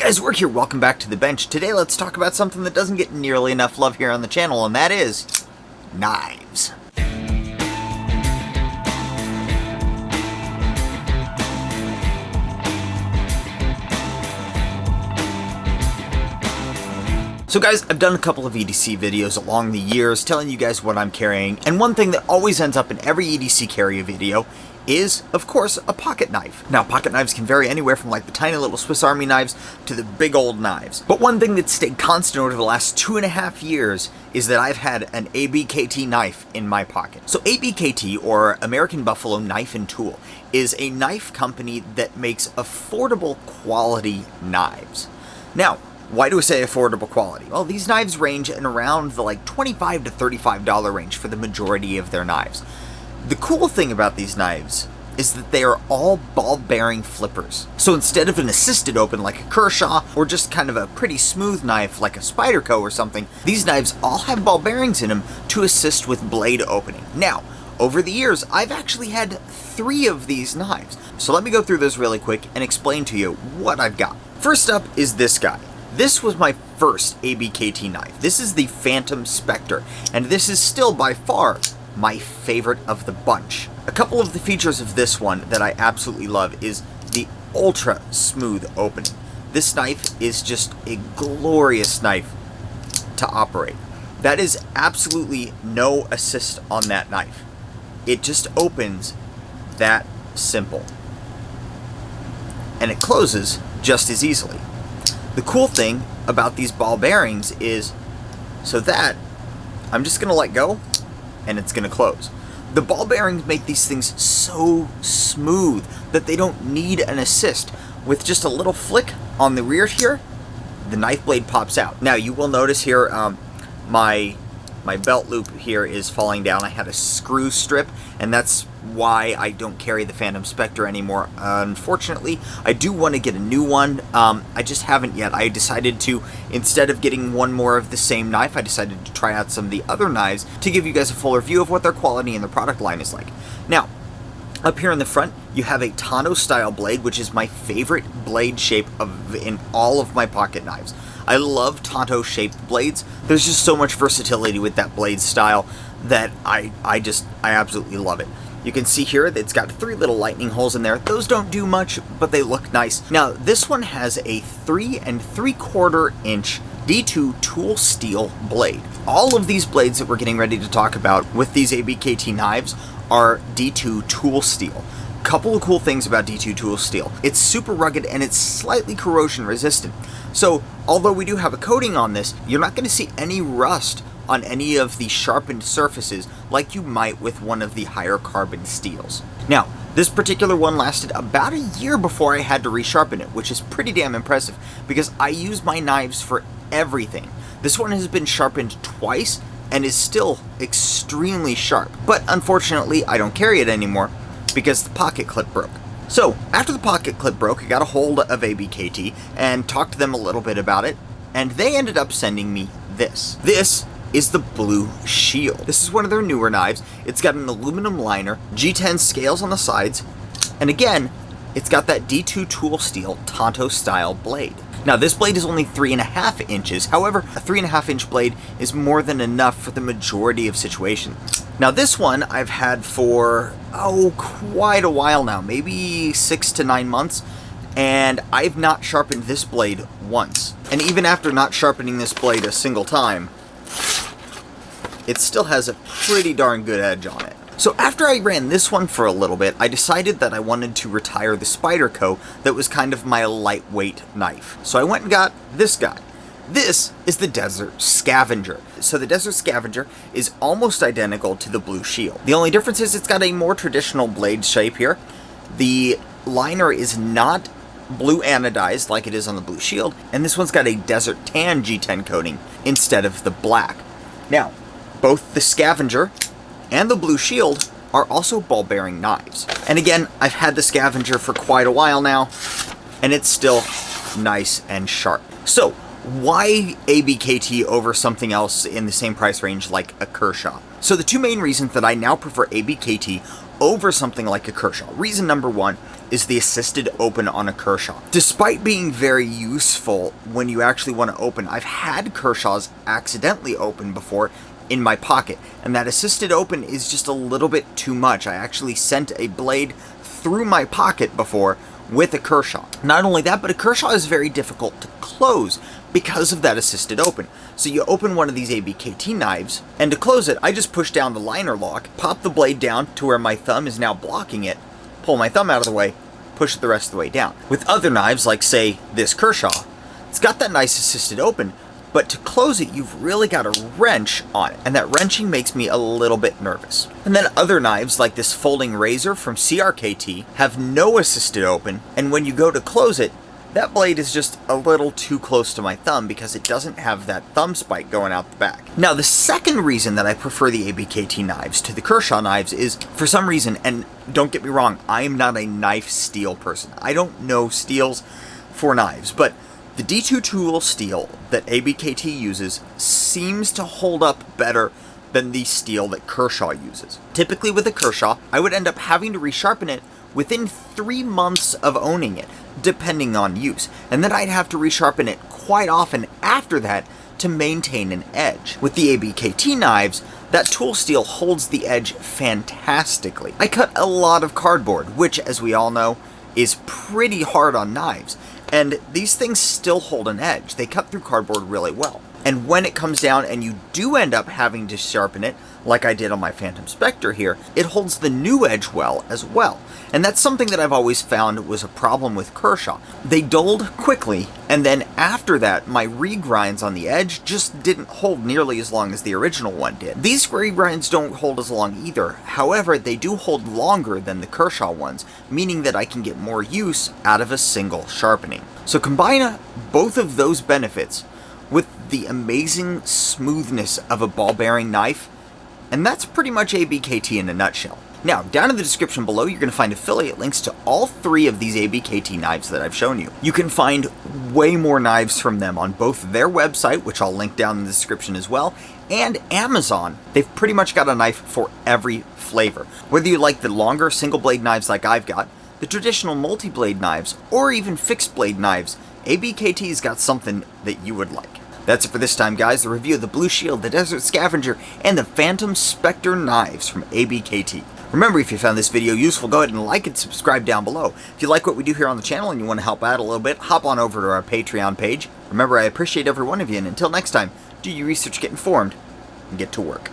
guys, Work here, welcome back to the bench. Today let's talk about something that doesn't get nearly enough love here on the channel, and that is knives. So guys, I've done a couple of EDC videos along the years telling you guys what I'm carrying, and one thing that always ends up in every EDC carry video is, of course, a pocket knife. Now, pocket knives can vary anywhere from like the tiny little Swiss Army knives to the big old knives. But one thing that's stayed constant over the last 2.5 years is that I've had an ABKT knife in my pocket. So ABKT, or American Buffalo Knife and Tool, is a knife company that makes affordable quality knives. Now, why do I say affordable quality? Well, these knives range in around the like $25 to $35 range for the majority of their knives. The cool thing about these knives is that they are all ball bearing flippers. So instead of an assisted open like a Kershaw, or just kind of a pretty smooth knife like a Spyderco or something, these knives all have ball bearings in them to assist with blade opening. Now, over the years, I've actually had 3 of these knives. So let me go through this really quick and explain to you what I've got. First up is this guy. This was my first ABKT knife. This is the Phantom Spectre, and this is still by far my favorite of the bunch. A couple of the features of this one that I absolutely love is the ultra smooth opening. This knife is just a glorious knife to operate. That is absolutely no assist on that knife. It just opens that simple. And it closes just as easily. The cool thing about these ball bearings is, so that I'm just going to let go and it's going to close. The ball bearings make these things so smooth that they don't need an assist. With just a little flick on the rear here, the knife blade pops out. Now you will notice here my belt loop here is falling down. I had a screw strip, and that's why I don't carry the Phantom Spectre anymore. Unfortunately, I do want to get a new one. I just haven't yet. I decided to, instead of getting one more of the same knife, I decided to try out some of the other knives to give you guys a fuller view of what their quality and their product line is like. Now, up here in the front, you have a Tonto style blade, which is my favorite blade shape in all of my pocket knives. I love Tonto shaped blades. There's just so much versatility with that blade style that I absolutely love it. You can see here that it's got 3 little lightning holes in there. Those don't do much, but they look nice. Now, this one has a 3 3/4 inch D2 tool steel blade. All of these blades that we're getting ready to talk about with these ABKT knives are D2 tool steel. Couple of cool things about D2 tool steel. It's super rugged and it's slightly corrosion resistant. So, although we do have a coating on this, you're not going to see any rust on any of the sharpened surfaces like you might with one of the higher carbon steels. Now, this particular one lasted about a year before I had to resharpen it, which is pretty damn impressive because I use my knives for everything. This one has been sharpened twice and is still extremely sharp, but unfortunately I don't carry it anymore because the pocket clip broke. So, after the pocket clip broke, I got a hold of ABKT and talked to them a little bit about it, and they ended up sending me this. This is the Blue Shield. This is one of their newer knives. It's got an aluminum liner, G10 scales on the sides, and again, it's got that D2 tool steel Tonto style blade. Now, this blade is only 3.5 inches. However, a 3.5 inch blade is more than enough for the majority of situations. Now, this one I've had for, quite a while now, maybe 6 to 9 months, and I've not sharpened this blade once. And even after not sharpening this blade a single time, it still has a pretty darn good edge on it. So after I ran this one for a little bit, I decided that I wanted to retire the Spyderco that was kind of my lightweight knife. So I went and got this guy. This is the Desert Scavenger. So the Desert Scavenger is almost identical to the Blue Shield. The only difference is it's got a more traditional blade shape here. The liner is not blue anodized like it is on the Blue Shield, and this one's got a Desert Tan G10 coating instead of the black. Now, both the Scavenger and the Blue Shield are also ball bearing knives. And again, I've had the Scavenger for quite a while now, and it's still nice and sharp. So, why ABKT over something else in the same price range like a Kershaw? So the 2 main reasons that I now prefer ABKT over something like a Kershaw. Reason number one is the assisted open on a Kershaw. Despite being very useful when you actually want to open, I've had Kershaws accidentally open before in my pocket, and that assisted open is just a little bit too much. I actually sent a blade through my pocket before with a Kershaw. Not only that, but a Kershaw is very difficult to close because of that assisted open. So you open one of these ABKT knives, and to close it, I just push down the liner lock, pop the blade down to where my thumb is now blocking it, pull my thumb out of the way, push it the rest of the way down. With other knives, like say this Kershaw, it's got that nice assisted open, but to close it, you've really got to wrench on it, and that wrenching makes me a little bit nervous. And then other knives, like this folding razor from CRKT, have no assisted open, and when you go to close it, that blade is just a little too close to my thumb because it doesn't have that thumb spike going out the back. Now, the second reason that I prefer the ABKT knives to the Kershaw knives is, for some reason, and don't get me wrong, I am not a knife steel person. I don't know steels for knives, but the D2 tool steel that ABKT uses seems to hold up better than the steel that Kershaw uses. Typically with a Kershaw, I would end up having to resharpen it within 3 months of owning it, depending on use. And then I'd have to resharpen it quite often after that to maintain an edge. With the ABKT knives, that tool steel holds the edge fantastically. I cut a lot of cardboard, which, as we all know, is pretty hard on knives. And these things still hold an edge. They cut through cardboard really well. And when it comes down and you do end up having to sharpen it, like I did on my Phantom Spectre here, it holds the new edge well as well. And that's something that I've always found was a problem with Kershaw. They dulled quickly, and then after that, my regrinds on the edge just didn't hold nearly as long as the original one did. These regrinds don't hold as long either. However, they do hold longer than the Kershaw ones, meaning that I can get more use out of a single sharpening. So combine both of those benefits with the amazing smoothness of a ball bearing knife, and that's pretty much ABKT in a nutshell. Now, down in the description below, you're going to find affiliate links to all 3 of these ABKT knives that I've shown you. You can find way more knives from them on both their website, which I'll link down in the description as well, and Amazon. They've pretty much got a knife for every flavor. Whether you like the longer single blade knives like I've got, the traditional multi-blade knives, or even fixed blade knives, ABKT's got something that you would like. That's it for this time, guys. The review of the Blue Shield, the Desert Scavenger, and the Phantom Spectre knives from ABKT. Remember, if you found this video useful, go ahead and like and subscribe down below. If you like what we do here on the channel and you want to help out a little bit, hop on over to our Patreon page. Remember, I appreciate every one of you, and until next time, do your research, get informed, and get to work.